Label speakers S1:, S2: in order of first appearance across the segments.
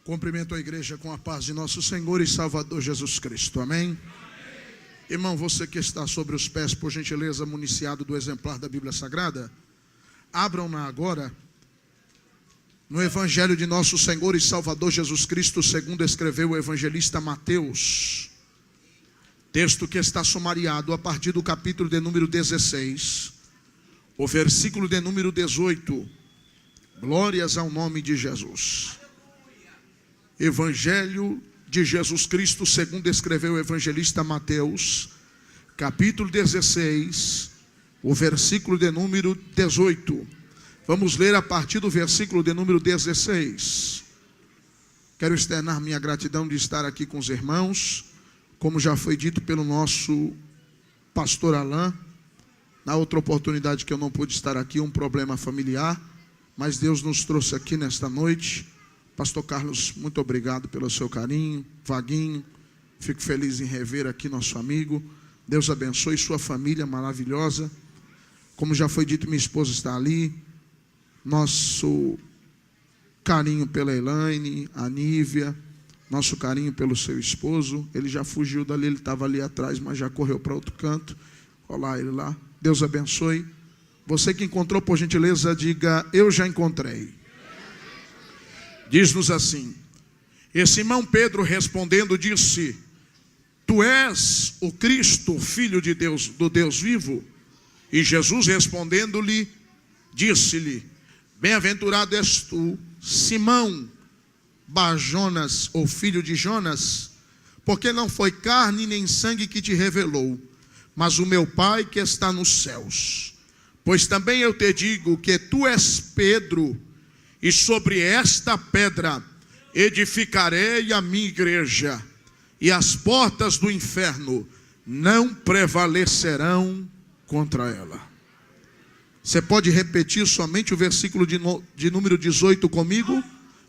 S1: Cumprimento a igreja com a paz de nosso Senhor e Salvador Jesus Cristo. Amém? Irmão, você que está sobre os pés, por gentileza, municiado do exemplar da Bíblia Sagrada, abram-na agora no Evangelho de nosso Senhor e Salvador Jesus Cristo, segundo escreveu o evangelista Mateus. Texto que está sumariado a partir do capítulo de número 16, o versículo de número 18. Glórias ao nome de Jesus. Evangelho de Jesus Cristo, segundo escreveu o evangelista Mateus, capítulo 16, o versículo de número 18. Vamos ler a partir do versículo de número 16. Quero externar minha gratidão de estar aqui com os irmãos, como já foi dito pelo nosso pastor Alain. Na outra oportunidade que eu não pude estar aqui, um problema familiar, mas Deus nos trouxe aqui nesta noite. Pastor Carlos, muito obrigado pelo seu carinho. Vaguinho, fico feliz em rever aqui nosso amigo. Deus abençoe sua família maravilhosa. Como já foi dito, minha esposa está ali. Nosso carinho pela Elaine, a Nívia, nosso carinho pelo seu esposo. Ele já fugiu dali, ele estava ali atrás, mas já correu para outro canto. Olha ele lá. Deus abençoe. Você que encontrou, por gentileza, diga: eu já encontrei. Diz-nos assim: e Simão Pedro respondendo disse: tu és o Cristo, filho de Deus, do Deus vivo? E Jesus respondendo-lhe, disse-lhe: bem-aventurado és tu, Simão Bar-Jonas, ou filho de Jonas, porque não foi carne nem sangue que te revelou, mas o meu Pai que está nos céus. Pois também eu te digo que tu és Pedro, e sobre esta pedra edificarei a minha igreja, e as portas do inferno não prevalecerão contra ela. Você pode repetir somente o versículo de número 18 comigo?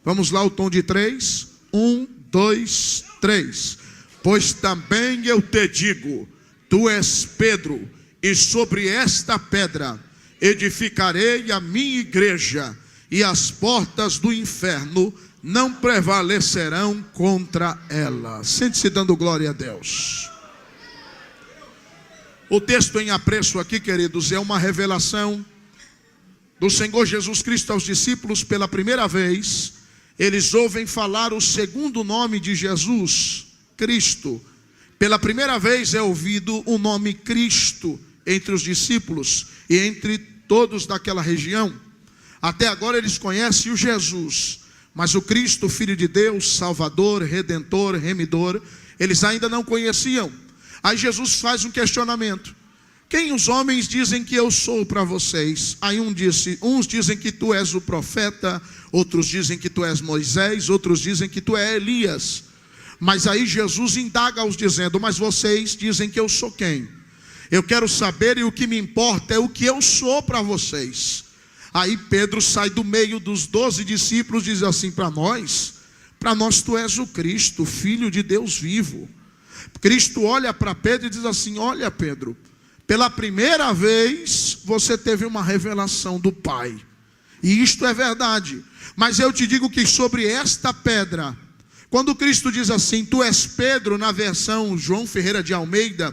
S1: Vamos lá, o tom de 3. 1, 2, 3. Pois também eu te digo, tu és Pedro, e sobre esta pedra edificarei a minha igreja, e as portas do inferno não prevalecerão contra ela. Sente-se dando glória a Deus. O texto em apreço aqui, queridos, é uma revelação do Senhor Jesus Cristo aos discípulos. Pela primeira vez, eles ouvem falar o segundo nome de Jesus, Cristo. Pela primeira vez é ouvido o nome Cristo entre os discípulos e entre todos daquela região. Até agora eles conhecem o Jesus, mas o Cristo, Filho de Deus, Salvador, Redentor, Remidor, eles ainda não conheciam. Aí Jesus faz um questionamento: quem os homens dizem que eu sou para vocês? Aí uns dizem que tu és o profeta, outros dizem que tu és Moisés, outros dizem que tu és Elias. Mas aí Jesus indaga-os dizendo: mas vocês dizem que eu sou quem? Eu quero saber, e o que me importa é o que eu sou para vocês. Aí Pedro sai do meio dos 12 discípulos e diz assim: para nós tu és o Cristo, Filho de Deus vivo. Cristo olha para Pedro e diz assim: olha, Pedro, pela primeira vez você teve uma revelação do Pai, e isto é verdade, mas eu te digo que sobre esta pedra, quando Cristo diz assim, tu és Pedro, na versão João Ferreira de Almeida,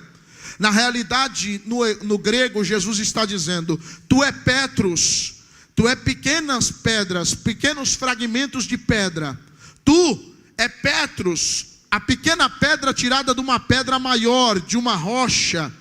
S1: na realidade, no grego, Jesus está dizendo: tu é Petros. Tu é pequenas pedras, pequenos fragmentos de pedra. Tu é Petros, a pequena pedra tirada de uma pedra maior, de uma rocha.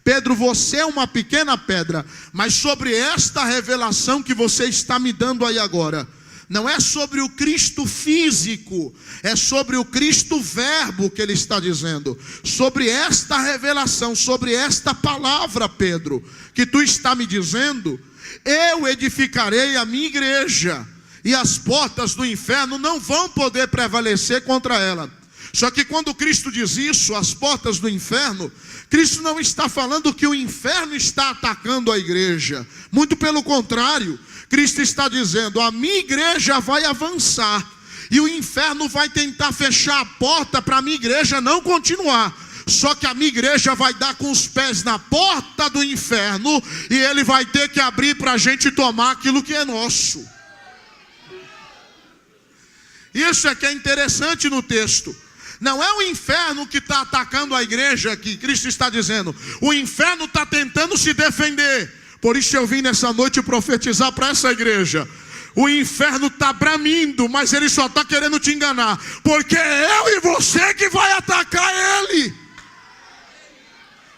S1: Pedro, você é uma pequena pedra, mas sobre esta revelação que você está me dando aí agora, não é sobre o Cristo físico, é sobre o Cristo verbo que ele está dizendo. Sobre esta revelação, sobre esta palavra, Pedro, que tu está me dizendo, eu edificarei a minha igreja, e as portas do inferno não vão poder prevalecer contra ela. Só que quando Cristo diz isso, as portas do inferno, Cristo não está falando que o inferno está atacando a igreja. Muito pelo contrário, Cristo está dizendo: a minha igreja vai avançar, e o inferno vai tentar fechar a porta para a minha igreja não continuar. Só que a minha igreja vai dar com os pés na porta do inferno, e ele vai ter que abrir para a gente tomar aquilo que é nosso. Isso é que é interessante no texto. Não é o inferno que está atacando a igreja aqui. Cristo está dizendo, o inferno está tentando se defender. Por isso eu vim nessa noite profetizar para essa igreja. O inferno está bramindo, mas ele só está querendo te enganar. Porque é eu e você que vai atacar ele.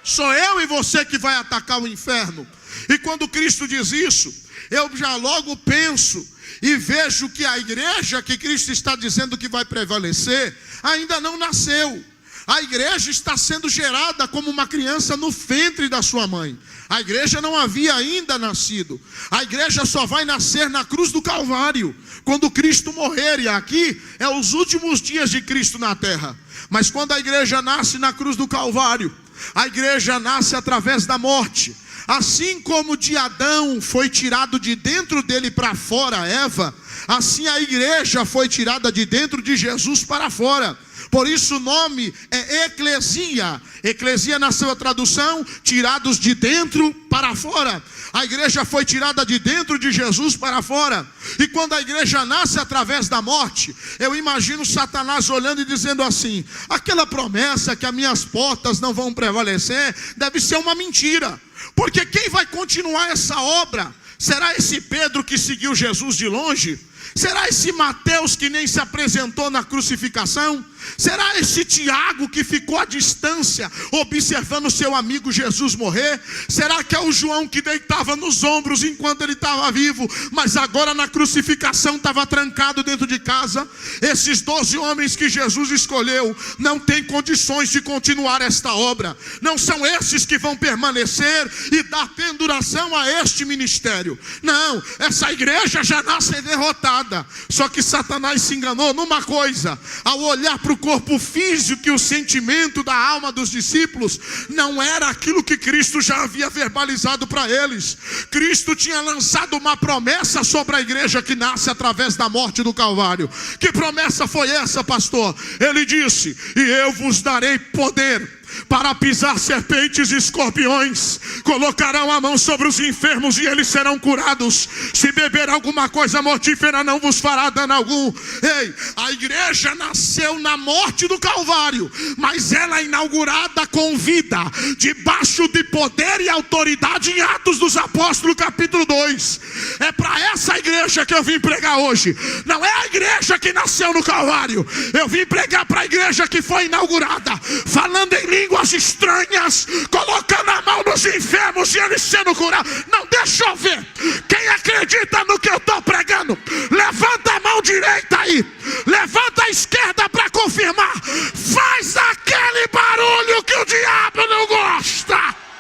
S1: Sou eu e você que vai atacar o inferno. E quando Cristo diz isso, eu já logo penso e vejo que a igreja que Cristo está dizendo que vai prevalecer, ainda não nasceu. A igreja está sendo gerada como uma criança no ventre da sua mãe. A igreja não havia ainda nascido. A igreja só vai nascer na cruz do Calvário, quando Cristo morrer. E aqui é os últimos dias de Cristo na terra. Mas quando a igreja nasce na cruz do Calvário, a igreja nasce através da morte. Assim como de Adão foi tirado de dentro dele para fora Eva, assim a igreja foi tirada de dentro de Jesus para fora. Por isso o nome é eclesia. Eclesia na sua tradução, tirados de dentro para fora. A igreja foi tirada de dentro de Jesus para fora. E quando a igreja nasce através da morte, eu imagino Satanás olhando e dizendo assim, aquela promessa que as minhas portas não vão prevalecer, deve ser uma mentira. Porque quem vai continuar essa obra? Será esse Pedro que seguiu Jesus de longe? Será esse Mateus que nem se apresentou na crucificação? Será esse Tiago que ficou à distância observando seu amigo Jesus morrer? Será que é o João que deitava nos ombros enquanto ele estava vivo, mas agora na crucificação estava trancado dentro de casa? Esses 12 homens que Jesus escolheu não têm condições de continuar esta obra. Não são esses que vão permanecer e dar penduração a este ministério. Não, essa igreja já nasce derrotada. Só que Satanás se enganou numa coisa: ao olhar para o corpo físico e o sentimento da alma dos discípulos, não era aquilo que Cristo já havia verbalizado para eles. Cristo tinha lançado uma promessa sobre a igreja que nasce através da morte do Calvário. Que promessa foi essa, pastor? Ele disse, e eu vos darei poder para pisar serpentes e escorpiões, colocarão a mão sobre os enfermos e eles serão curados, se beber alguma coisa mortífera não vos fará dano algum. Ei, a igreja nasceu na morte do Calvário, mas ela é inaugurada com vida, debaixo de poder e autoridade em Atos dos Apóstolos capítulo 2. É para essa igreja que eu vim pregar hoje. Não é a igreja que nasceu no Calvário. Eu vim pregar para a igreja que foi inaugurada, falando em línguas estranhas, colocando a mão nos enfermos e eles sendo curados. Não, deixa eu ver. Quem acredita no que eu estou pregando, levanta a mão direita aí, levanta a esquerda para confirmar. Faz aquele barulho que o diabo não gosta.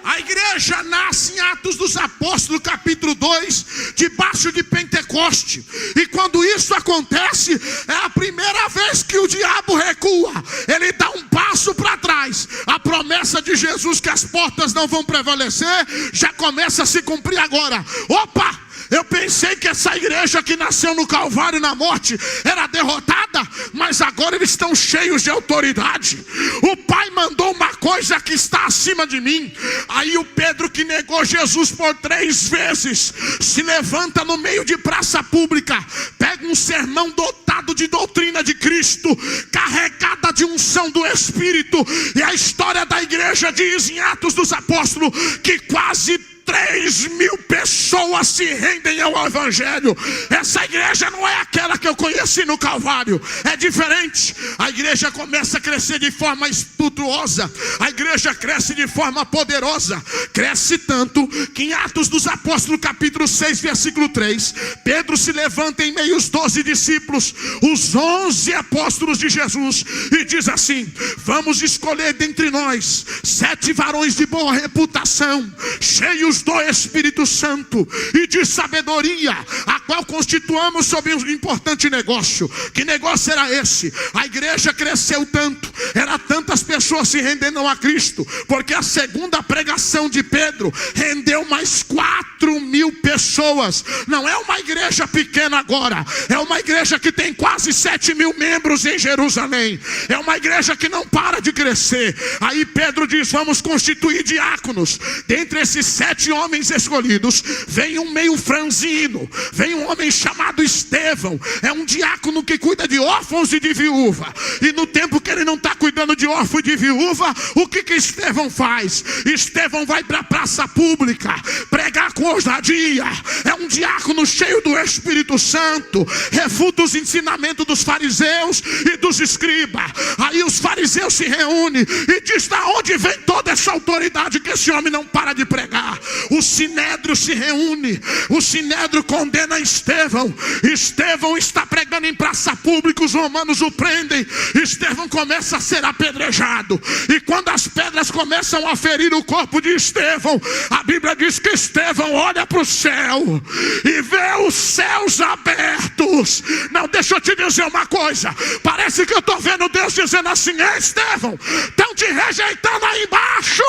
S1: A igreja nasce em Atos dos Apóstolos capítulo 2, debaixo de Pentecoste. E quando isso acontece, é a primeira vez que o diabo recua. Ele dá um passo para trás. A promessa de Jesus que as portas não vão prevalecer já começa a se cumprir agora. Opa! Eu pensei que essa igreja que nasceu no Calvário na morte era derrotada, mas agora eles estão cheios de autoridade. O Pai mandou uma coisa que está acima de mim. Aí o Pedro, que negou Jesus por 3 vezes, se levanta no meio de praça pública, pega um sermão dotado de doutrina de Cristo, carregada de unção do Espírito. E a história da igreja diz em Atos dos Apóstolos que quase 3.000 pessoas se rendem ao Evangelho. Essa igreja não é aquela que eu conheci no Calvário. É diferente. A igreja começa a crescer de forma espirituosa. A igreja cresce de forma poderosa. Cresce tanto que em Atos dos Apóstolos capítulo 6 versículo 3, Pedro se levanta em meio aos 12 discípulos, os 11 apóstolos de Jesus, e diz assim: vamos escolher dentre nós 7 varões de boa reputação, cheios do Espírito Santo e de sabedoria, a qual constituamos sobre o importante importante negócio. Que negócio era esse? A igreja cresceu tanto, era tantas pessoas se rendendo a Cristo, porque a segunda pregação de Pedro rendeu mais 4.000 pessoas. Não é uma igreja pequena agora, é uma igreja que tem quase 7.000 membros em Jerusalém. É uma igreja que não para de crescer. Aí Pedro diz: vamos constituir diáconos. Dentre esses 7 homens escolhidos, vem um meio franzino, vem um homem chamado Estevão. É um diácono que cuida de órfãos e de viúva. E no tempo que ele não está cuidando de órfão e de viúva, o que Estevão faz? Estevão vai para a praça pública pregar com ousadia. É um diácono cheio do Espírito Santo, refuta os ensinamentos dos fariseus e dos escribas. Aí os fariseus se reúnem e diz: da onde vem toda essa autoridade que esse homem não para de pregar? O sinédrio se reúne, o sinédrio condena Estevão. Estevão está pregando em praça pública, os romanos o prendem. Estevão começa a ser apedrejado, e quando as pedras começam a ferir o corpo de Estevão, a Bíblia diz que Estevão olha para o céu e vê os céus abertos. Não, deixa eu te dizer uma coisa, parece que eu estou vendo Deus dizendo assim: é, Estevão, estão te rejeitando aí embaixo,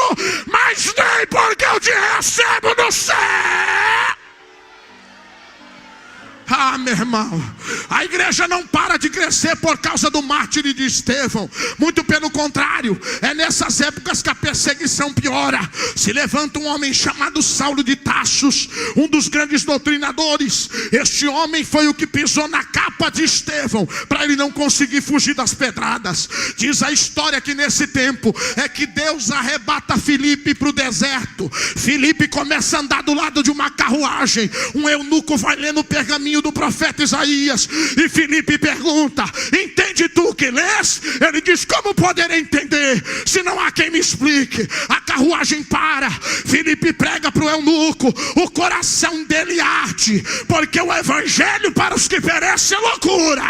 S1: mas nem porque eu te recebo no céu. Ah, meu irmão, a igreja não para de crescer por causa do mártir de Estevão. Muito pelo contrário, é nessas épocas que a perseguição piora. Se levanta um homem chamado Saulo de Tarsus, um dos grandes doutrinadores. Este homem foi o que pisou na capa de Estevão, para ele não conseguir fugir das pedradas. Diz a história que nesse tempo é que Deus arrebata Filipe para o deserto. Filipe começa a andar do lado de uma carruagem. Um eunuco vai lendo o pergaminho do profeta Isaías, e Filipe pergunta: entende tu o que lês? Ele diz: como poder entender se não há quem me explique? A carruagem para, Filipe prega para o eunuco, o coração dele arde, porque o evangelho para os que perecem é loucura,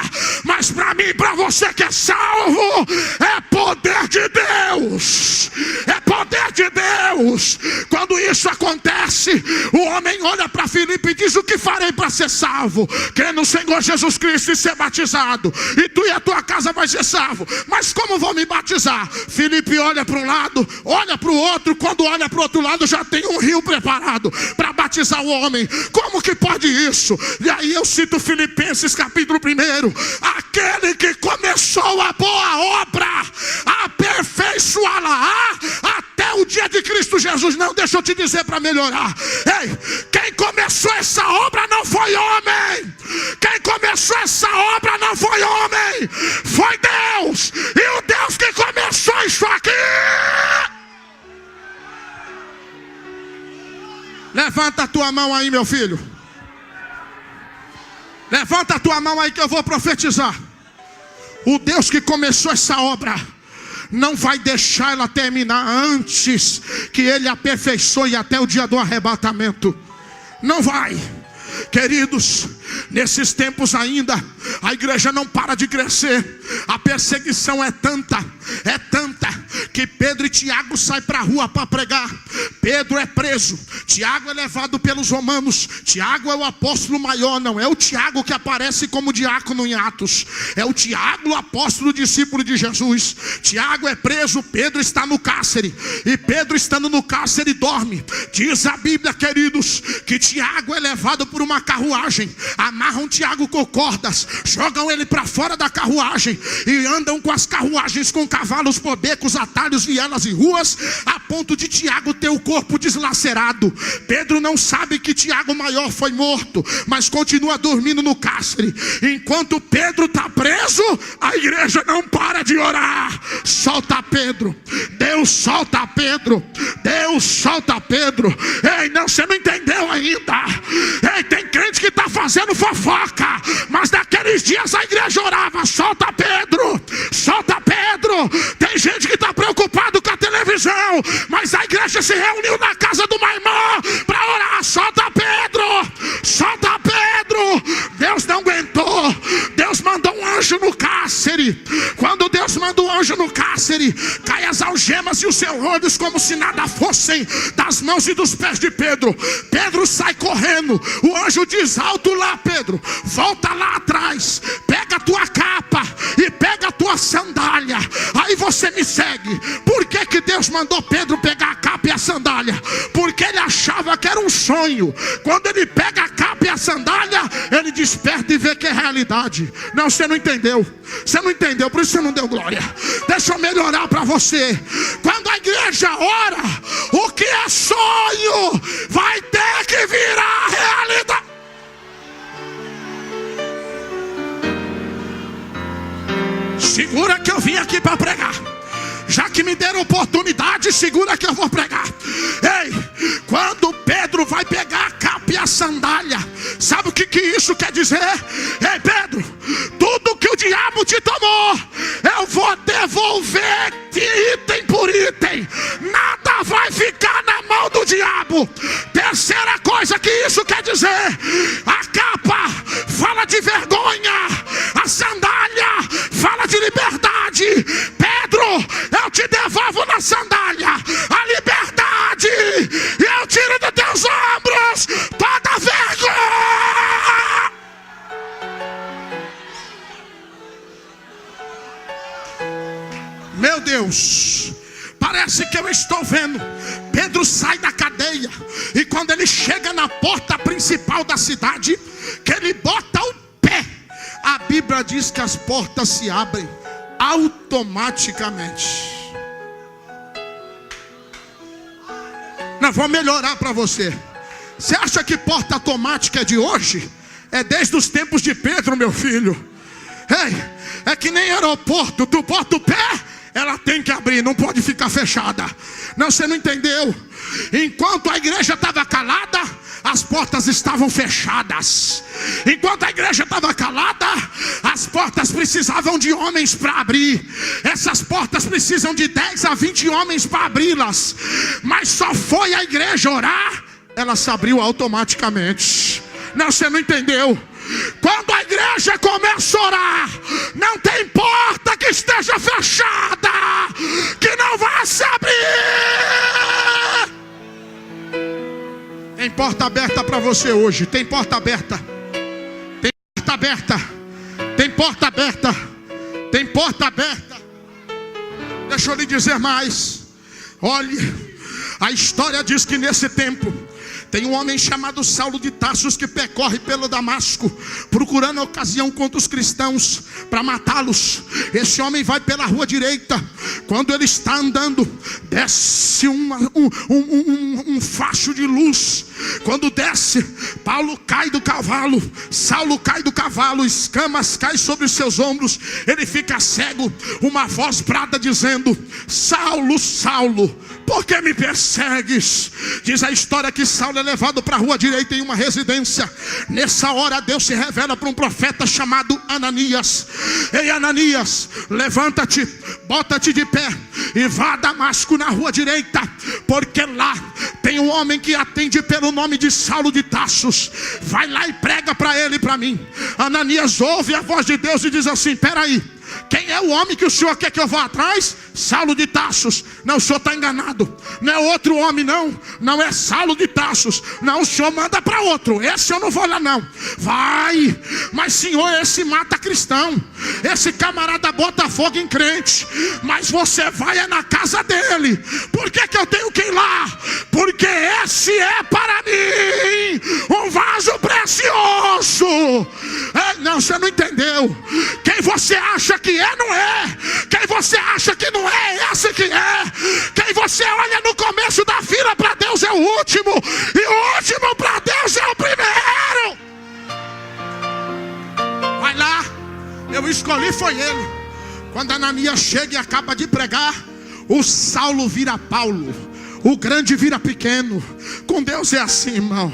S1: mas para mim e para você que é salvo, é poder de Deus, é poder de Deus. Quando isso acontece, o homem olha para Filipe e diz: o que farei para ser salvo? Crê no Senhor Jesus Cristo e ser batizado, e tu e a tua casa vai ser salvo. Mas como vou me batizar? Filipe olha para um lado, olha para o outro. Quando olha para o outro lado, já tem um rio preparado para batizar o homem. Como que pode isso? E aí eu cito Filipenses capítulo 1: aquele que começou a boa obra aperfeiçoá-la até o dia de Cristo Jesus. Não, deixa eu te dizer para melhorar. Ei, quem começou essa obra não foi homem. Quem começou essa obra não foi homem, foi Deus. E o Deus que começou isso aqui. Levanta a tua mão aí, meu filho. Levanta a tua mão aí que eu vou profetizar. O Deus que começou essa obra não vai deixar ela terminar antes que Ele aperfeiçoe até o dia do arrebatamento. Não vai. Queridos, nesses tempos ainda, a igreja não para de crescer. A perseguição é tanta, que Pedro e Tiago saem para a rua para pregar. Pedro é preso, Tiago é levado pelos romanos. Tiago é o apóstolo maior, não é o Tiago que aparece como diácono em Atos. É o Tiago, o apóstolo discípulo de Jesus. Tiago é preso, Pedro está no cárcere. E Pedro, estando no cárcere, dorme. Diz a Bíblia, queridos, que Tiago é levado por uma carruagem. Amarram Tiago com cordas, jogam ele para fora da carruagem e andam com as carruagens com cavalos por becos, atalhos, vielas e ruas, a ponto de Tiago ter o corpo deslacerado. Pedro não sabe que Tiago maior foi morto, mas continua dormindo no cárcere. Enquanto Pedro está preso, a igreja não para de orar. Solta Pedro, Deus solta Pedro, Deus solta Pedro. Ei, não, você não entendeu ainda. Ei, tem crente que está fazendo fofoca, mas naqueles dias a igreja orava: solta Pedro, solta Pedro. Tem gente que está preocupado com a televisão, mas a igreja se reuniu na casa do uma irmã para orar: solta Pedro, solta Pedro. Deus não aguentou, Deus mandou um anjo no cárcere. Quando Deus manda um anjo no cárcere, cai as algemas e os seus olhos como se nada fossem das mãos e dos pés de Pedro. Pedro sai correndo. O anjo diz: alto lá, Pedro, volta lá atrás, pega a tua capa e pega a tua sandália, aí você me segue. Por que que Deus mandou Pedro pegar a capa e a sandália? Porque ele achava que era um sonho. Quando ele pega a capa e a sandália, ele desperta e vê que é realidade. Não, você não entendeu. Você não entendeu, por isso você não deu glória. Deixa eu melhorar para você. Quando a igreja ora, o que é sonho vai ter que virar realidade. Segura que eu vim aqui para pregar. Já que me deram oportunidade, segura que eu vou pregar. Ei, quando Pedro vai pegar a capa e a sandália, sabe o que isso quer dizer? Ei, Pedro, tudo que o diabo te tomou, eu vou devolver item por item. Nada vai ficar na mão do diabo. Terceira coisa que isso quer dizer: a capa fala de vergonha, a sandália fala de liberdade. Pedro, eu te devolvo na sandália a liberdade, e eu tiro dos teus ombros toda vergonha. Meu Deus, parece que eu estou vendo Pedro sai da cadeia, e quando ele chega na porta principal da cidade, que ele bota o pé, a Bíblia diz que as portas se abrem automaticamente. Não, vou melhorar para você. Você acha que porta automática é de hoje? É desde os tempos de Pedro, meu filho. Ei, é que nem aeroporto. Tu bota o pé, ela tem que abrir, não pode ficar fechada. Não, você não entendeu. Enquanto a igreja estava calada, as portas estavam fechadas. Enquanto a igreja estava calada, as portas precisavam de homens para abrir. Essas portas precisam de 10 a 20 homens para abri-las. Mas só foi a igreja orar, ela se abriu automaticamente. Não, você não entendeu. Quando a igreja começa a orar, não tem porta que esteja fechada que não vai se abrir. Tem porta aberta para você hoje. Tem porta aberta. Tem porta aberta. Tem porta aberta. Tem porta aberta. Deixa eu lhe dizer mais. Olhe, a história diz que nesse tempo tem um homem chamado Saulo de Tarso que percorre pelo Damasco, procurando ocasião contra os cristãos para matá-los. Esse homem vai pela rua direita. Quando ele está andando, desce um facho de luz. Quando desce, Paulo cai do cavalo, Saulo cai do cavalo, escamas caem sobre os seus ombros, ele fica cego. Uma voz brada dizendo: Saulo, Saulo, por que me persegues? Diz a história que Saulo é levado para a rua direita em uma residência. Nessa hora Deus se revela para um profeta chamado Ananias. Ei, Ananias, levanta-te, bota-te de pé e vá a Damasco na rua direita, porque lá tem um homem que atende pelo nome de Saulo de Tarsos. Vai lá e prega para ele e para mim. Ananias ouve a voz de Deus e diz assim: peraí, quem é o homem que o senhor quer que eu vá atrás? Saulo de Tarsos. Não, o senhor está enganado. Não é outro homem, não. Não é Saulo de Tarsos. Não, o senhor manda para outro. Esse eu não vou lá, não. Vai. Mas, senhor, esse mata cristão. Esse camarada bota fogo em crente. Mas você vai na casa dele. Por que eu tenho que ir lá? Porque esse é para mim um vaso precioso. Não, você não entendeu. Quem você acha que é, não é. Quem você acha que não é, esse que é. Quem você olha no começo da fila, para Deus é o último, e o último para Deus é o primeiro. Vai lá, eu escolhi foi ele. Quando Ananias chega e acaba de pregar, o Saulo vira Paulo. O grande vira pequeno. Com Deus é assim, irmão.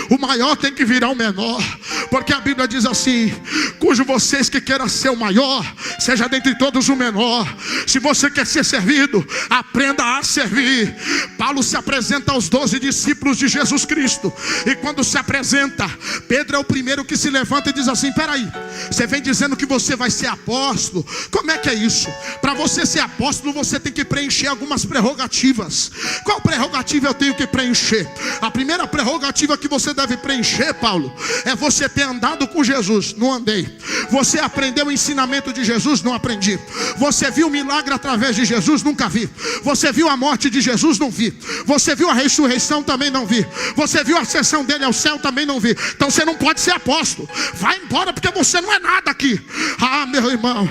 S1: O maior tem que virar o menor. Porque a Bíblia diz assim: cujo vocês que queiram ser o maior, seja dentre todos o menor. Se você quer ser servido, aprenda a servir. Paulo se apresenta aos 12 discípulos de Jesus Cristo. E quando se apresenta, Pedro é o primeiro que se levanta e diz assim: peraí, você vem dizendo que você vai ser apóstolo. Como é que é isso? Para você ser apóstolo, você tem que preencher algumas prerrogativas. Qual prerrogativa eu tenho que preencher? A primeira prerrogativa que você deve preencher, Paulo, é você ter andado com Jesus. Não andei. Você aprendeu o ensinamento de Jesus? Não aprendi. Você viu o milagre através de Jesus? Nunca vi. Você viu a morte de Jesus? Não vi. Você viu a ressurreição? Também não vi. Você viu a ascensão dele ao céu? Também não vi. Então você não pode ser apóstolo. Vai embora, porque você não é nada aqui. Ah, meu irmão,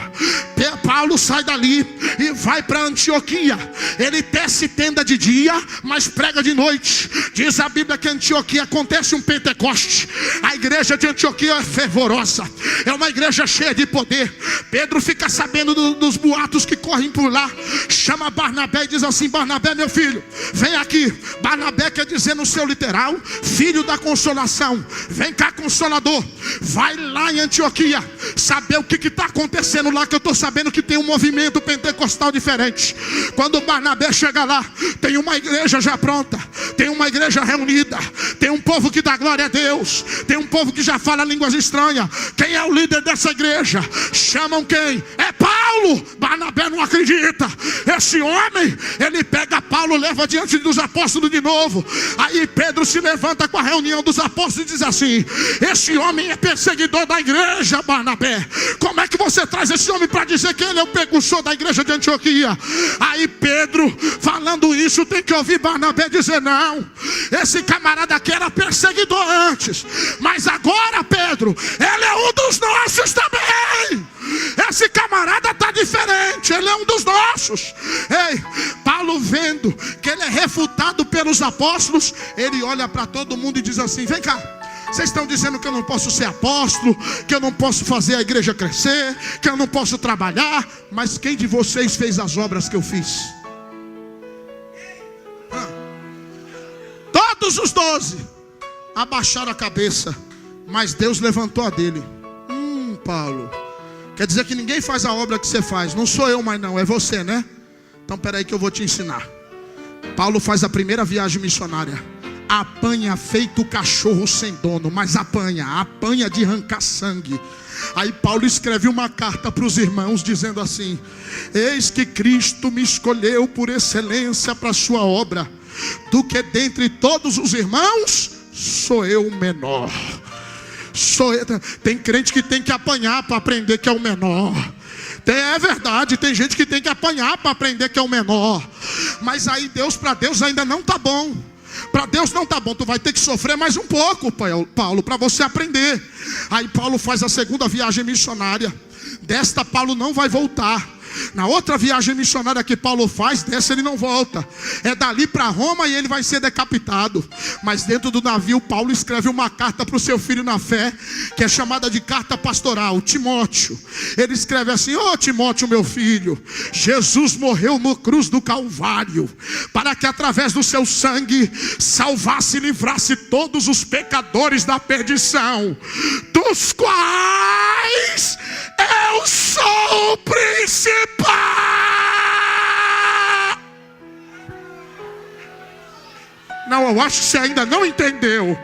S1: Paulo sai dali e vai para Antioquia. Ele tece tenda de dia, mas prega de noite. Diz a Bíblia que em Antioquia acontece um Pentecoste. A igreja de Antioquia é fervorosa, é uma igreja cheia de poder. Pedro fica sabendo dos boatos que correm por lá. Chama Barnabé e diz assim: Barnabé, meu filho, vem aqui. Barnabé quer dizer no seu literal, filho da consolação. Vem cá, consolador. Vai lá em Antioquia saber o que está acontecendo lá, que eu estou sabendo que tem um movimento pentecostal diferente. Quando Barnabé chega lá, tem uma igreja já pronta, tem uma igreja reunida, tem um povo que dá glória a Deus, tem um povo que já fala línguas estranhas. Quem é o líder dessa igreja? Chamam quem? É Paulo. Barnabé não acredita. Esse homem, ele pega Paulo, leva diante dos apóstolos de novo. Aí Pedro se levanta com a reunião dos apóstolos e diz assim: esse homem é perseguidor da igreja, Barnabé. Como é que você traz esse homem para dizer que ele é o precursor da igreja de Antioquia? Aí Pedro, falando isso, tem que ouvir Barnabé dizer: não, esse camarada aqui era perseguidor antes, mas agora, Pedro, ele é um dos nossos também. Esse camarada está diferente, ele é um dos nossos. Ei, Paulo, vendo que ele é refutado pelos apóstolos, ele olha para todo mundo e diz assim: vem cá, vocês estão dizendo que eu não posso ser apóstolo, que eu não posso fazer a igreja crescer, que eu não posso trabalhar, mas quem de vocês fez as obras que eu fiz? Todos os 12 abaixaram a cabeça, mas Deus levantou a dele. Paulo, quer dizer que ninguém faz a obra que você faz. Não sou eu mais não, é você, né? Então peraí que eu vou te ensinar. Paulo faz a primeira viagem missionária. Apanha feito cachorro sem dono, mas apanha de arrancar sangue. Aí Paulo escreve uma carta para os irmãos dizendo assim: eis que Cristo me escolheu por excelência para a sua obra, do que dentre todos os irmãos sou eu o menor. Tem crente que tem que apanhar para aprender que é o menor. É verdade, tem gente que tem que apanhar para aprender que é o menor. Mas aí para Deus ainda não está bom. Para Deus não está bom, tu vai ter que sofrer mais um pouco, Paulo, para você aprender. Aí Paulo faz a segunda viagem missionária. Desta Paulo não vai voltar. Na outra viagem missionária que Paulo faz, dessa ele não volta. É dali para Roma e ele vai ser decapitado. Mas dentro do navio, Paulo escreve uma carta para o seu filho na fé, que é chamada de carta pastoral, Timóteo. Ele escreve assim: ô Timóteo, meu filho, Jesus morreu no cruz do Calvário, para que através do seu sangue salvasse e livrasse todos os pecadores da perdição, dos quais eu sou o principal. Não, eu acho que você ainda não entendeu.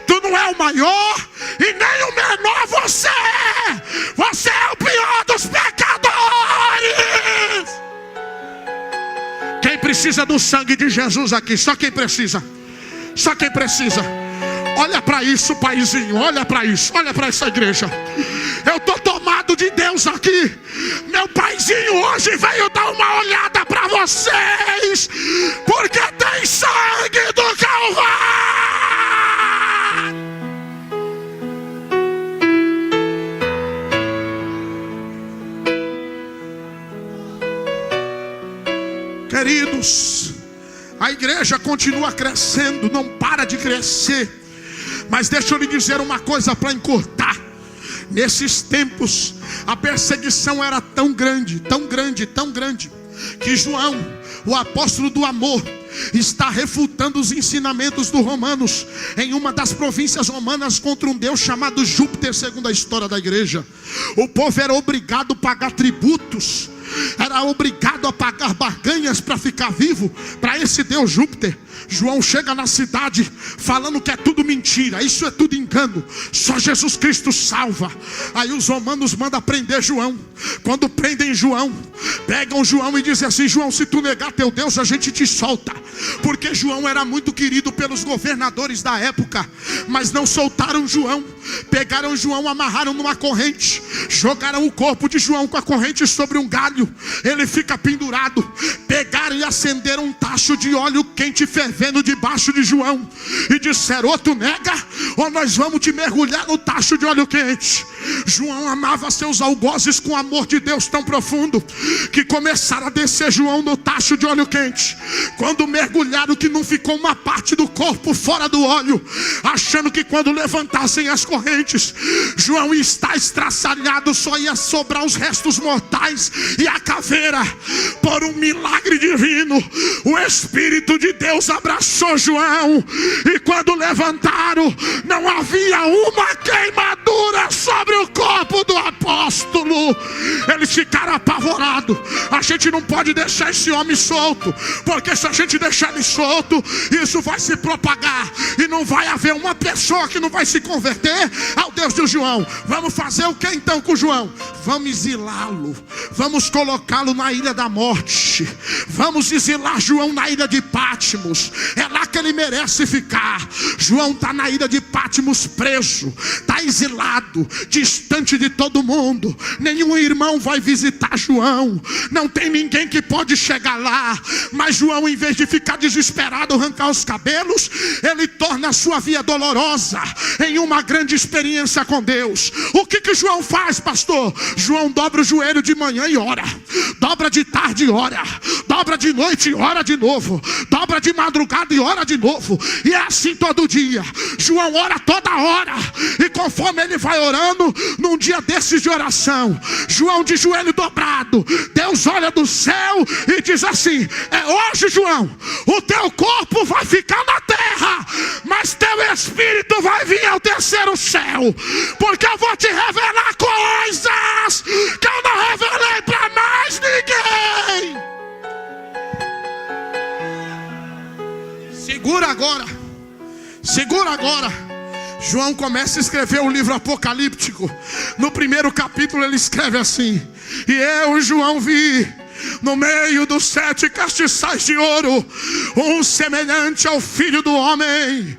S1: Tu não é o maior e nem o menor, você é. Você é o pior dos pecadores. Quem precisa do sangue de Jesus aqui? Só quem precisa. Só quem precisa. Olha para isso, paizinho, olha para isso, olha para essa igreja. Eu estou tomado de Deus aqui. Meu paizinho hoje veio dar uma olhada para vocês, porque tem sangue do Calvário. Queridos, a igreja continua crescendo, não para de crescer. Mas deixa eu lhe dizer uma coisa para encurtar. Nesses tempos, a perseguição era tão grande, tão grande, tão grande, que João, o apóstolo do amor, está refutando os ensinamentos dos romanos em uma das províncias romanas contra um deus chamado Júpiter, segundo a história da igreja. O povo era obrigado a pagar tributos, era obrigado a pagar barganhas para ficar vivo para esse deus Júpiter. João chega na cidade falando que é tudo mentira, isso é tudo engano, só Jesus Cristo salva. Aí os romanos mandam prender João. Quando prendem João, pegam João e dizem assim: João, se tu negar teu Deus, a gente te solta. Porque João era muito querido pelos governadores da época, mas não soltaram João. Pegaram João, amarraram numa corrente, jogaram o corpo de João com a corrente sobre um galho, ele fica pendurado. Pegaram e acenderam um tacho de óleo quente fervendo debaixo de João e disseram: ou tu nega, ou nós vamos te mergulhar no tacho de óleo quente. João amava seus algozes com amor de Deus tão profundo que começaram a descer João no tacho de óleo quente. Quando mergulharam, que não ficou uma parte do corpo fora do óleo, achando que quando levantassem as correntes, João está estraçalhado, só ia sobrar os restos mortais e a caveira. Por um milagre divino, o Espírito de Deus abraçou João, e quando levantaram, não havia uma queimadura sobre o corpo do apóstolo. Eles ficaram apavorados. A gente não pode deixar esse homem solto, porque se a gente deixar ele solto, isso vai se propagar, e não vai haver uma pessoa que não vai se converter ao Deus de João. Vamos fazer o que então com João? Vamos exilá-lo, vamos colocá-lo na ilha da morte, vamos exilar João na ilha de Patmos. É lá que ele merece ficar. João está na ilha de Patmos preso, está exilado, distante de todo mundo. Nenhum irmão vai visitar João, não tem ninguém que pode chegar lá. Mas João, em vez de ficar desesperado, arrancar os cabelos, ele torna a sua via dolorosa em uma grande experiência com Deus. O que João faz, pastor? João dobra o joelho de manhã e ora, dobra de tarde e ora, dobra de noite e ora de novo, dobra de madrugada e ora de novo, e é assim todo dia. João ora toda hora, e conforme ele vai orando, num dia desses de oração, João de joelho dobrado, Deus olha do céu e diz assim: é hoje, João, o teu corpo vai ficar na terra, mas teu espírito vai vir ao terceiro céu, porque eu vou te revelar coisas que eu não revelei para mais ninguém. Segura agora, segura agora. João começa a escrever o livro apocalíptico. No primeiro capítulo ele escreve assim: e eu, João, vi no meio dos 7 castiçais de ouro um semelhante ao Filho do Homem.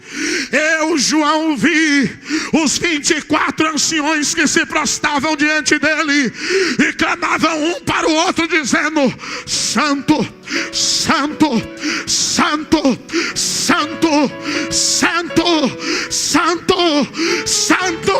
S1: Eu, João, vi os 24 anciões que se prostravam diante dele e clamavam um para o outro, dizendo: Santo, Santo, Santo, Santo, Santo, Santo, Santo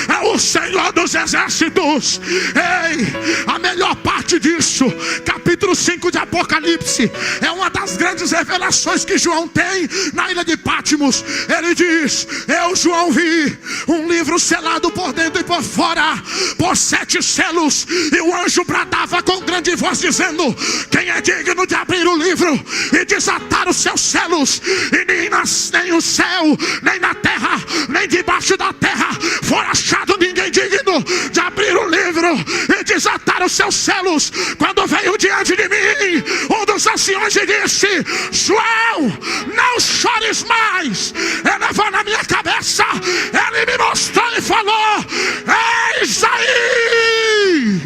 S1: é o Senhor dos exércitos. Ei, a melhor parte disso, capítulo 5 de Apocalipse, é uma das grandes revelações que João tem na ilha de Patmos. Ele diz: eu, João, vi um livro selado por dentro e por fora por 7 selos, e o anjo bradava com grande voz, dizendo: quem é digno de abrir o livro e desatar os seus selos? E nem o céu, nem na terra, nem debaixo da terra for achado ninguém digno de abrir o livro e desatar os seus selos. Quando veio diante de mim um dos anciões e disse: João, não chores mais. Elevou na minha cabeça, ele me mostrou e falou: eis aí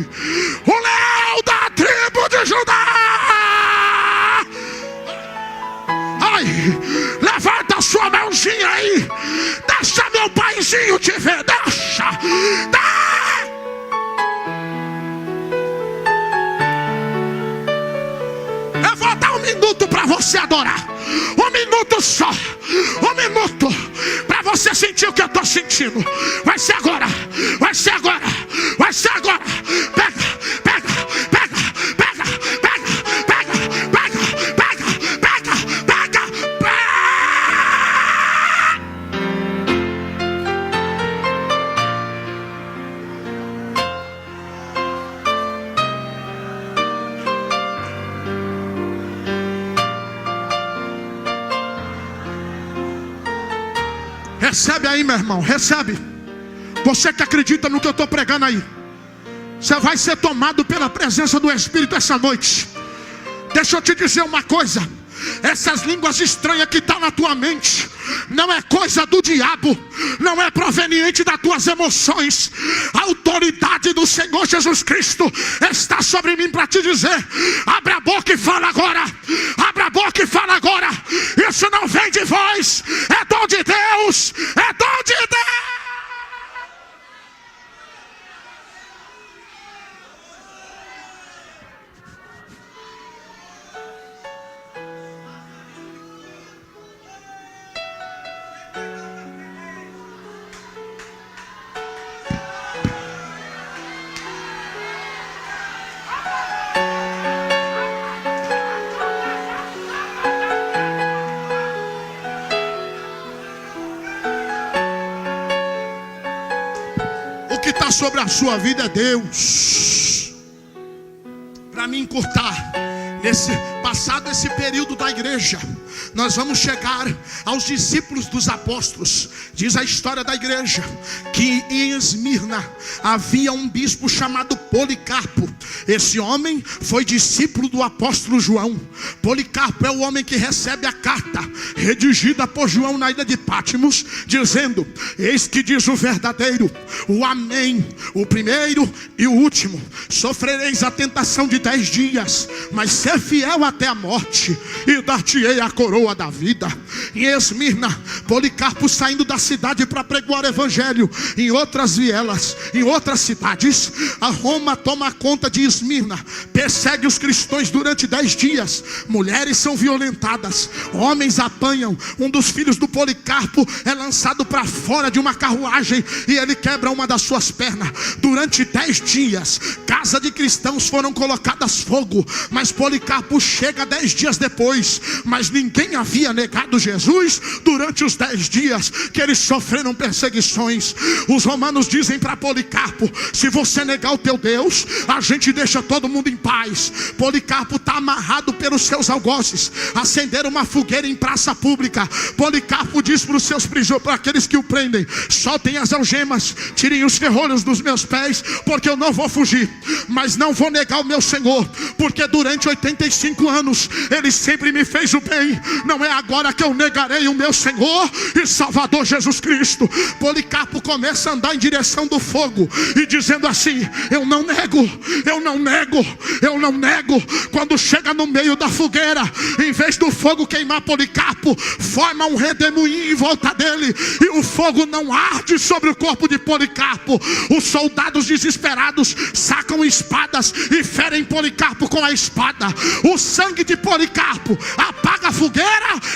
S1: o leão da tribo de Judá. Ai, levanta a sua mãozinha aí, deixa meu paizinho te ver, deixa. Eu vou dar 1 minuto para você adorar, 1 minuto só, 1 minuto para você sentir o que eu estou sentindo. Vai ser agora, vai ser agora, vai ser agora. Pega, pega, pega, pega, pega, pega, pega, pega, pega, pega, pega. Recebe aí, meu irmão, recebe. Você que acredita no que eu estou pregando aí, você vai ser tomado pela presença do Espírito essa noite. Deixa eu te dizer uma coisa. Essas línguas estranhas que estão na tua mente não é coisa do diabo, não é proveniente das tuas emoções. A autoridade do Senhor Jesus Cristo está sobre mim para te dizer: abre a boca e fala agora. Abre a boca e fala agora. Isso não vem de vós, é dom de Deus, é dom de Deus. Sobre a sua vida é Deus. Para me encurtar, passado esse período da igreja, nós vamos chegar aos discípulos dos apóstolos. Diz a história da igreja que em Esmirna havia um bispo chamado Policarpo. Esse homem foi discípulo do apóstolo João. Policarpo é o homem que recebe a carta redigida por João na ilha de Patmos, dizendo: eis que diz o verdadeiro, o amém, o primeiro e o último: sofrereis a tentação de 10 dias, mas ser fiel até a morte, e dar-te-ei a coroa da vida. Em Esmirna, Policarpo, saindo da cidade para pregar o evangelho em outras vielas, em outras cidades, a Roma toma conta de Esmirna, persegue os cristãos durante 10 dias. Mulheres são violentadas, homens apanham. Um dos filhos do Policarpo é lançado para fora de uma carruagem e ele quebra uma das suas pernas. Durante 10 dias, casa de cristãos foram colocadas fogo, mas Policarpo chega 10 dias depois. Mas ninguém havia negado Jesus durante os 10 dias que eles sofreram perseguições. Os romanos dizem para Policarpo: se você negar o teu Deus, a gente deixa todo mundo em paz. Policarpo está amarrado pelos seus algozes. Acenderam uma fogueira em praça pública. Policarpo diz para os seus prisioneiros, para aqueles que o prendem: soltem as algemas, tirem os ferrolhos dos meus pés, porque eu não vou fugir, mas não vou negar o meu Senhor, porque durante 85 anos Ele sempre me fez o bem. Não é agora que eu negarei o meu Senhor e Salvador Jesus Cristo. Policarpo começa a andar em direção do fogo e dizendo assim: eu não nego, eu não nego, eu não nego. Quando chega no meio da fogueira, em vez do fogo queimar Policarpo, forma um redemoinho em volta dele, e o fogo não arde sobre o corpo de Policarpo. Os soldados desesperados sacam espadas e ferem Policarpo com a espada. O sangue de Policarpo apaga a fogueira.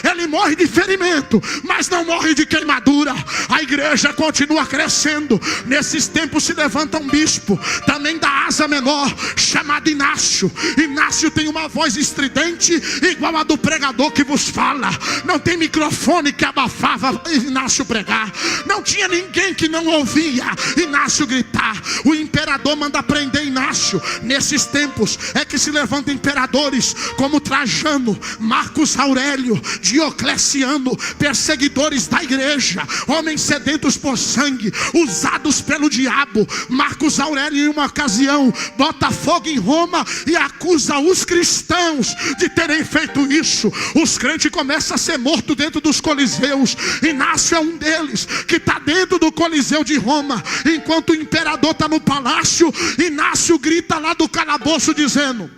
S1: Ele morre de ferimento, mas não morre de queimadura. A igreja continua crescendo. Nesses tempos se levanta um bispo, também da Ásia Menor, chamado Inácio. Inácio tem uma voz estridente, igual a do pregador que vos fala. Não tem microfone que abafava Inácio pregar. Não tinha ninguém que não ouvia Inácio gritar. O imperador manda prender Inácio. Nesses tempos é que se levantam imperadores como Trajano, Marcos Aurélio, Diocleciano, perseguidores da igreja, homens sedentos por sangue, usados pelo diabo. Marcos Aurélio, em uma ocasião, bota fogo em Roma e acusa os cristãos de terem feito isso. Os crentes começam a ser mortos dentro dos coliseus. Inácio é um deles, que está dentro do coliseu de Roma. Enquanto o imperador está no palácio, Inácio grita lá do calabouço dizendo: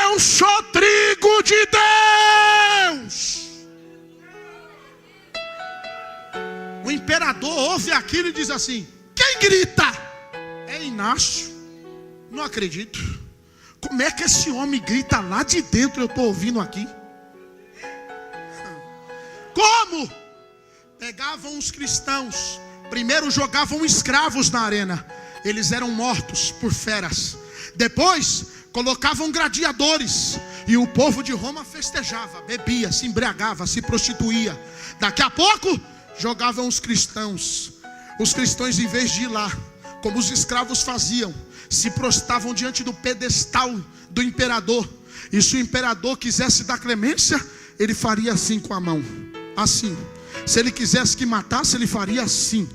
S1: eu sou trigo de Deus. O imperador ouve aquilo e diz assim: quem grita? É Inácio. Não acredito. Como é que esse homem grita lá de dentro? Eu estou ouvindo aqui. Como? Pegavam os cristãos, primeiro jogavam escravos na arena. Eles eram mortos por feras. Depois colocavam gladiadores, e o povo de Roma festejava, bebia, se embriagava, se prostituía. Daqui a pouco jogavam os cristãos. Os cristãos, em vez de ir lá, como os escravos faziam, se prostravam diante do pedestal do imperador. E se o imperador quisesse dar clemência, ele faria assim com a mão, assim. Se ele quisesse que matasse, ele faria assim.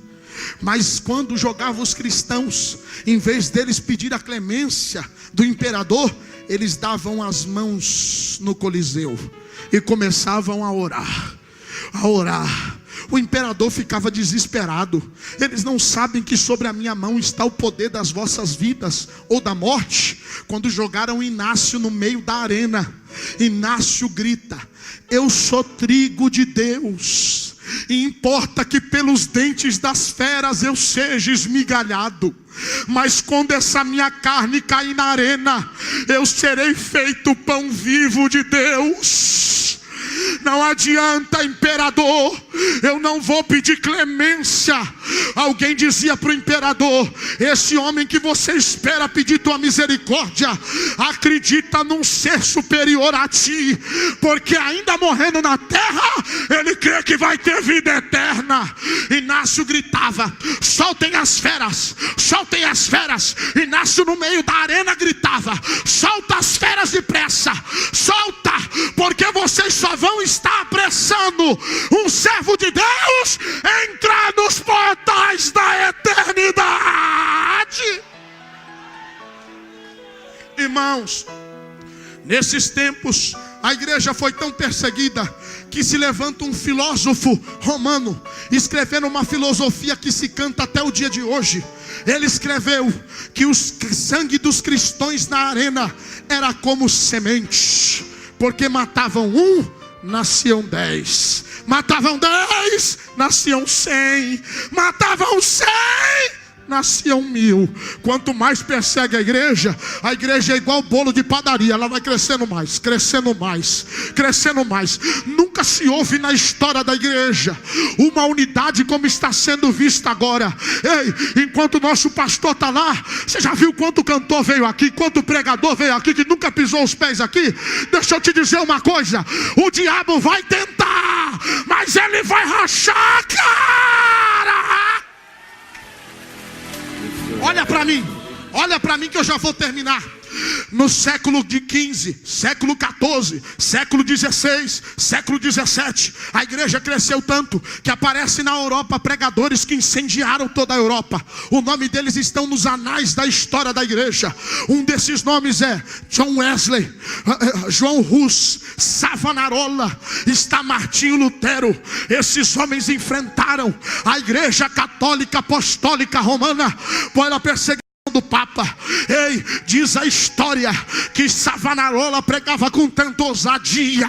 S1: Mas quando jogava os cristãos, em vez deles pedir a clemência do imperador, eles davam as mãos no Coliseu e começavam a orar. O imperador ficava desesperado. Eles não sabem que sobre a minha mão está o poder das vossas vidas ou da morte. Quando jogaram Inácio no meio da arena, Inácio grita: eu sou trigo de Deus, e importa que pelos dentes das feras eu seja esmigalhado, mas quando essa minha carne cair na arena, eu serei feito pão vivo de Deus. Não adianta, imperador, eu não vou pedir clemência. Alguém dizia para o imperador: esse homem que você espera pedir tua misericórdia, acredita num ser superior a ti, porque ainda morrendo na terra, ele crê que vai ter vida eterna. Inácio gritava: soltem as feras, soltem as feras. Inácio no meio da arena gritava: solta as feras depressa, solta, porque vocês só vão estar apressando um servo de Deus entrar nos portais da eternidade. Irmãos, nesses tempos a igreja foi tão perseguida que se levanta um filósofo romano escrevendo uma filosofia que se canta até o dia de hoje. Ele escreveu que o sangue dos cristãos na arena era como semente, porque matavam um, nasciam 10, matavam 10, nasciam 100, matavam 100, nasciam 1000. Quanto mais persegue a igreja é igual bolo de padaria, ela vai crescendo mais, crescendo mais, crescendo mais. Nunca se ouve na história da igreja uma unidade como está sendo vista agora. Ei, enquanto o nosso pastor está lá, você já viu quanto cantor veio aqui, quanto pregador veio aqui que nunca pisou os pés aqui? Deixa eu te dizer uma coisa: o diabo vai tentar, mas ele vai rachar a cara. Olha para mim que eu já vou terminar. No século de 15, século 14, século 16, século 17, a igreja cresceu tanto que aparece na Europa pregadores que incendiaram toda a Europa. O nome deles estão nos anais da história da igreja. Um desses nomes é John Wesley, João Hus, Savonarola, está Martinho Lutero. Esses homens enfrentaram a igreja católica apostólica romana pela perseguição do Papa. Ei, diz a história que Savonarola pregava com tanta ousadia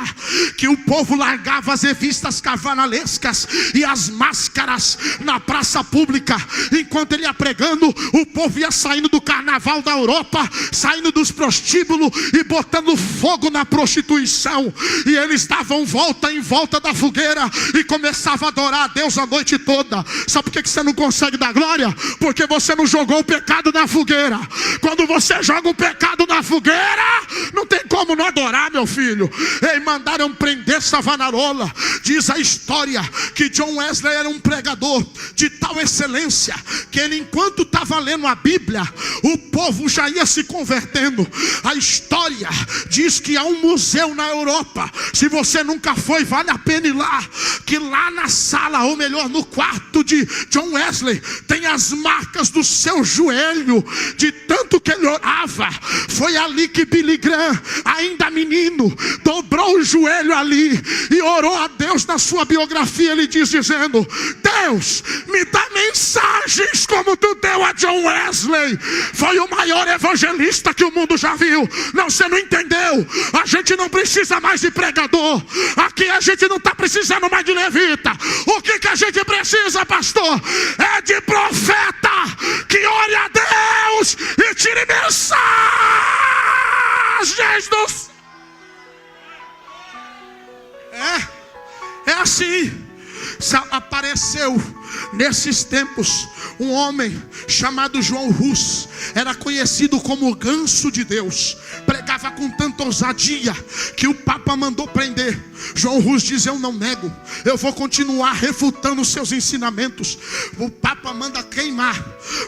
S1: que o povo largava as revistas carnavalescas e as máscaras na praça pública. Enquanto ele ia pregando, o povo ia saindo do carnaval da Europa, saindo dos prostíbulos e botando fogo na prostituição. E eles davam volta em volta da fogueira e começavam a adorar a Deus a noite toda. Sabe por que você não consegue dar glória? Porque você não jogou o pecado na fogueira. Quando você joga o pecado na fogueira, não tem como não adorar, meu filho. Ei, mandaram prender Savonarola. Diz a história que John Wesley era um pregador de tal excelência que ele, enquanto estava lendo a Bíblia, o povo já ia se convertendo. A história diz que há um museu na Europa, se você nunca foi, vale a pena ir lá, que lá na sala, ou melhor, no quarto de John Wesley, tem as marcas do seu joelho, de tanto que ele orava. Foi ali que Billy Graham, ainda menino, dobrou o joelho ali e orou a Deus. Na sua biografia ele diz dizendo: Deus, me dá mensagens como tu deu a John Wesley. Foi o maior evangelista que o mundo já viu. Não, você não entendeu. A gente não precisa mais de pregador. Aqui a gente não está precisando mais de levita. O que a gente precisa, pastor? É de profeta que ore a Deus e tire mensagens dos... É assim. Apareceu nesses tempos um homem chamado João Hus. Era conhecido como o ganso de Deus. Pregava com tanta ousadia que o Papa mandou prender. João Hus diz: eu não nego, eu vou continuar refutando os seus ensinamentos. O Papa manda queimar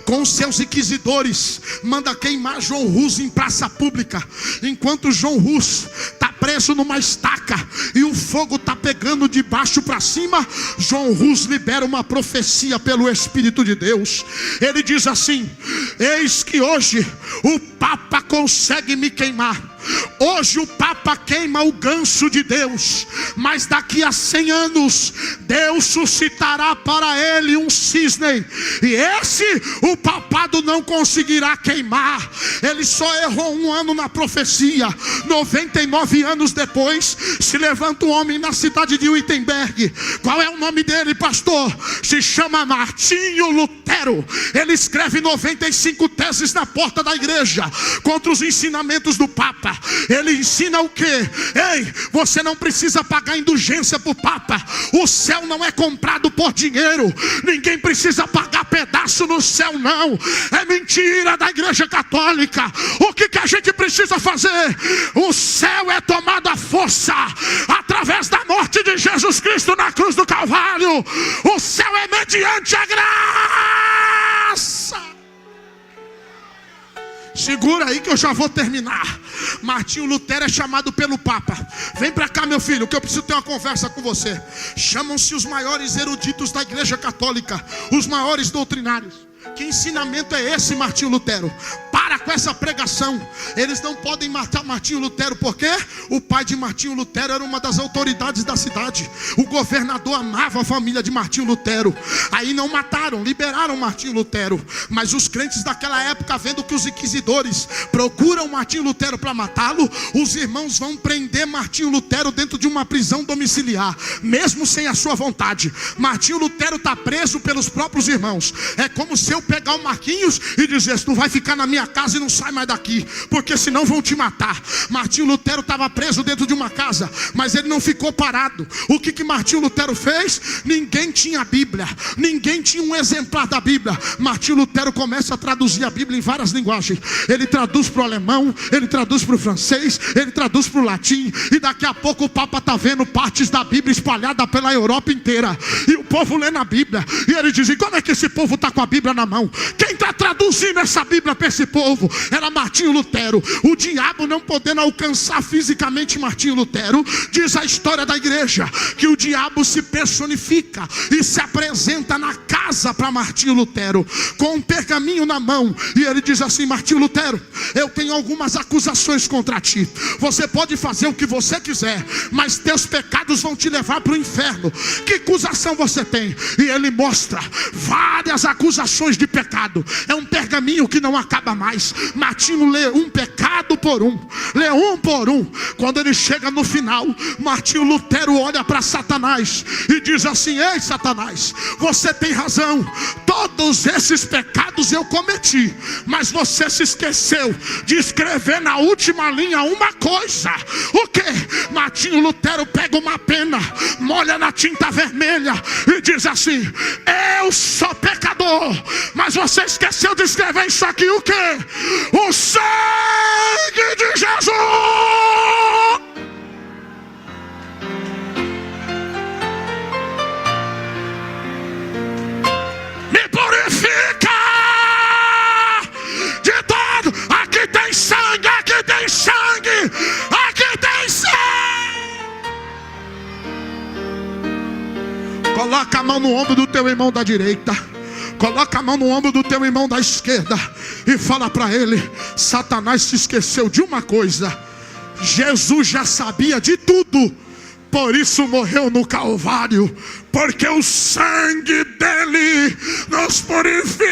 S1: com os seus inquisidores, manda queimar João Hus em praça pública. Enquanto João Hus está preso numa estaca e o fogo está pegando de baixo para cima, João Hus libera uma profecia pelo Espírito de Deus. Ele diz assim: eis que hoje o Papa consegue me queimar. Hoje o Papa queima o ganso de Deus, mas daqui a 100 anos Deus suscitará para ele um cisne, e esse o papado não conseguirá queimar. Ele só errou 1 ano na profecia. 99 anos depois se levanta um homem na cidade de Wittenberg. Qual é o nome dele, pastor? Se chama Martinho Lutero. Ele escreve 95 teses na porta da igreja contra os ensinamentos do Papa. Ele ensina o quê? Ei, você não precisa pagar indulgência para o Papa. O céu não é comprado por dinheiro. Ninguém precisa pagar pedaço no céu, não. É mentira da igreja católica. O que a gente precisa fazer? O céu é tomado à força através da morte de Jesus Cristo na cruz do Calvário. O céu é mediante a graça. Segura aí que eu já vou terminar. Martinho Lutero é chamado pelo Papa. Vem para cá, meu filho, que eu preciso ter uma conversa com você. Chamam-se os maiores eruditos da igreja católica, os maiores doutrinários. Que ensinamento é esse, Martinho Lutero? Para com essa pregação. Eles não podem matar Martinho Lutero, porque o pai de Martinho Lutero era uma das autoridades da cidade. O governador amava a família de Martinho Lutero. Aí não mataram, liberaram Martinho Lutero. Mas os crentes daquela época, vendo que os inquisidores procuram Martinho Lutero para matá-lo, os irmãos vão prender Martinho Lutero dentro de uma prisão domiciliar, mesmo sem a sua vontade. Martinho Lutero está preso pelos próprios irmãos. É como se eu pegar o Marquinhos e dizer: tu vai ficar na minha casa e não sai mais daqui, porque senão vão te matar. Martinho Lutero estava preso dentro de uma casa, mas ele não ficou parado. O que Martinho Lutero fez? Ninguém tinha a Bíblia, ninguém tinha um exemplar da Bíblia. Martinho Lutero começa a traduzir a Bíblia em várias linguagens. Ele traduz para o alemão, ele traduz para o francês, ele traduz para o latim, e daqui a pouco o Papa está vendo partes da Bíblia espalhada pela Europa inteira, e o povo lendo a Bíblia, e ele diz: como é que esse povo está com a Bíblia na mão? Quem está traduzindo essa Bíblia para esse povo? Era Martinho Lutero. O diabo, não podendo alcançar fisicamente Martinho Lutero, diz a história da igreja que o diabo se personifica e se apresenta na casa para Martinho Lutero com um pergaminho na mão, e ele diz assim: Martinho Lutero, eu tenho algumas acusações contra ti. Você pode fazer o que você quiser, mas teus pecados vão te levar para o inferno. Que acusação você tem? E ele mostra várias acusações de pecado. É um pergaminho que não acaba mais. Martinho lê um pecado por um, lê um por um. Quando ele chega no final, Martinho Lutero olha para Satanás e diz assim: ei, Satanás, você tem razão. Todos esses pecados eu cometi, mas você se esqueceu de escrever na última linha uma coisa. O que? Martinho Lutero pega uma pena, molha na tinta vermelha e diz assim: eu sou pecador, mas você esqueceu de escrever isso aqui. O que? O sangue de Jesus me purifica de todo. Aqui tem sangue, aqui tem sangue, aqui tem sangue. Coloca a mão no ombro do teu irmão da direita, coloca a mão no ombro do teu irmão da esquerda e fala para ele: Satanás se esqueceu de uma coisa. Jesus já sabia de tudo, por isso morreu no Calvário, porque o sangue dele nos purifica.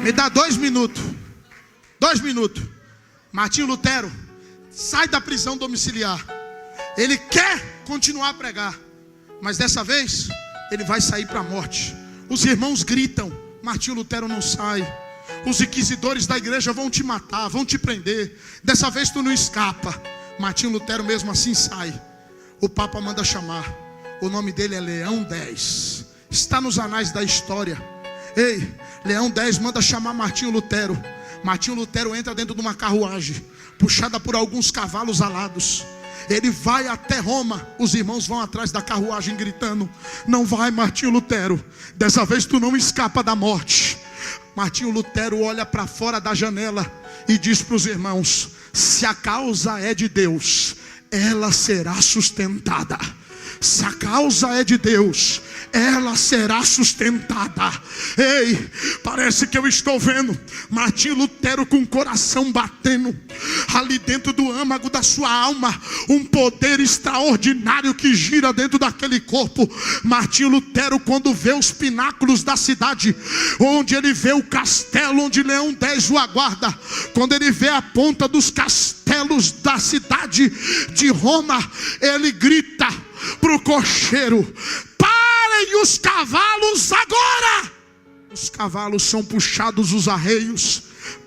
S1: Me dá 2 minutos. 2 minutos. Martinho Lutero sai da prisão domiciliar. Ele quer continuar a pregar, mas dessa vez ele vai sair para a morte. Os irmãos gritam: Martinho Lutero não sai. Os inquisidores da igreja vão te matar, vão te prender. Dessa vez tu não escapa. Martinho Lutero mesmo assim sai. O Papa manda chamar. O nome dele é Leão X. Está nos anais da história. Ei, Leão X manda chamar Martinho Lutero Martinho Lutero entra dentro de uma carruagem, puxada por alguns cavalos alados. Ele vai até Roma. Os irmãos vão atrás da carruagem gritando: não vai, Martinho Lutero, dessa vez tu não escapa da morte. Martinho Lutero olha para fora da janela e diz para os irmãos: se a causa é de Deus, ela será sustentada. Se a causa é de Deus, ela será sustentada. Ei, parece que eu estou vendo Martinho Lutero com o coração batendo. Ali dentro do âmago da sua alma, um poder extraordinário que gira dentro daquele corpo. Martinho Lutero, quando vê os pináculos da cidade, onde ele vê o castelo onde Leão X o aguarda, quando ele vê a ponta dos castelos da cidade de Roma, ele grita para o cocheiro: parem os cavalos agora! Os cavalos são puxados, os arreios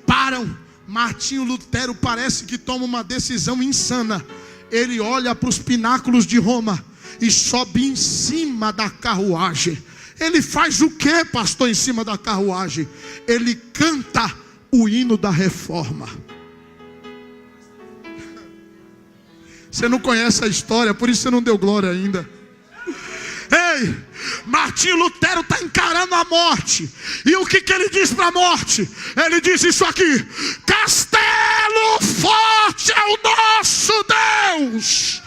S1: param. Martinho Lutero parece que toma uma decisão insana. Ele olha para os pináculos de Roma e sobe em cima da carruagem. Ele faz o que, pastor, em cima da carruagem? Ele canta o hino da reforma. Você não conhece a história, por isso você não deu glória ainda. Ei, Martinho Lutero está encarando a morte. E o que ele diz para a morte? Ele diz isso aqui: castelo forte é o nosso Deus,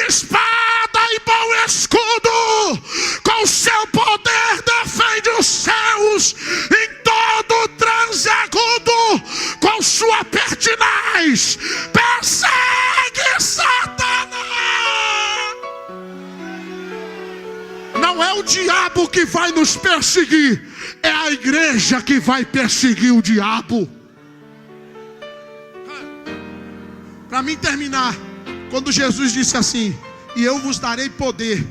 S1: espada e bom escudo, com seu poder defende os céus, em todo transe agudo, com sua pertinaz persegue Satanás. Não é o diabo que vai nos perseguir, é a igreja que vai perseguir o diabo. Para mim terminar, quando Jesus disse assim: e eu vos darei poder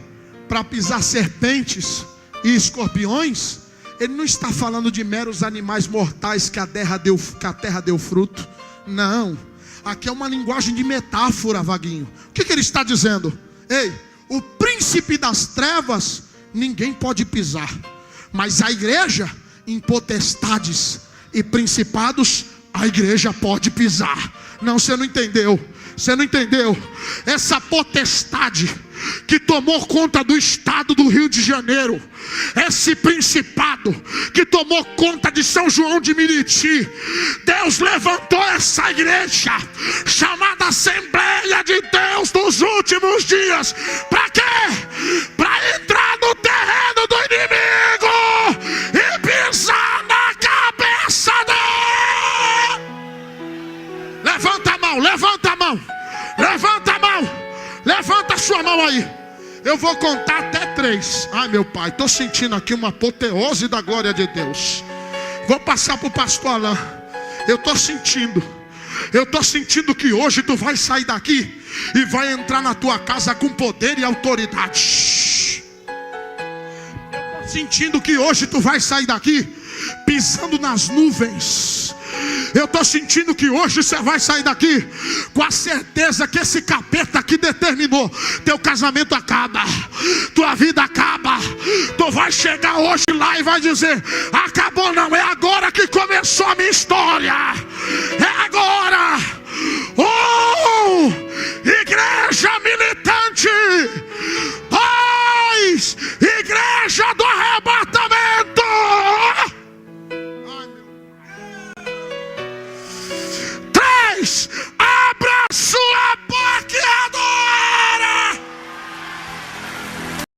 S1: para pisar serpentes e escorpiões, ele não está falando de meros animais mortais que a terra deu fruto. Não, aqui é uma linguagem de metáfora, Vaguinho. O que ele está dizendo? Ei, o príncipe das trevas ninguém pode pisar, mas a igreja, em potestades e principados, a igreja pode pisar. Não, você não entendeu. Você não entendeu? Essa potestade que tomou conta do estado do Rio de Janeiro, esse principado que tomou conta de São João de Meriti, Deus levantou essa igreja chamada Assembleia de Deus dos últimos dias. Para quê? Para entrar no terreno do inimigo e pisar na cabeça dele. Levanta a mão, levanta a mão, levanta a mão. Levanta a sua mão aí. Eu vou contar até 3. Ai, meu pai, estou sentindo aqui uma apoteose da glória de Deus. Vou passar para o pastor Alain. Eu estou sentindo que hoje tu vai sair daqui e vai entrar na tua casa com poder e autoridade. Eu estou sentindo que hoje tu vai sair daqui pisando nas nuvens. Eu estou sentindo que hoje você vai sair daqui com a certeza que esse capeta que determinou teu casamento acaba, tua vida acaba. Tu vai chegar hoje lá e vai dizer: acabou não, é agora que começou a minha história. É agora. Igreja militar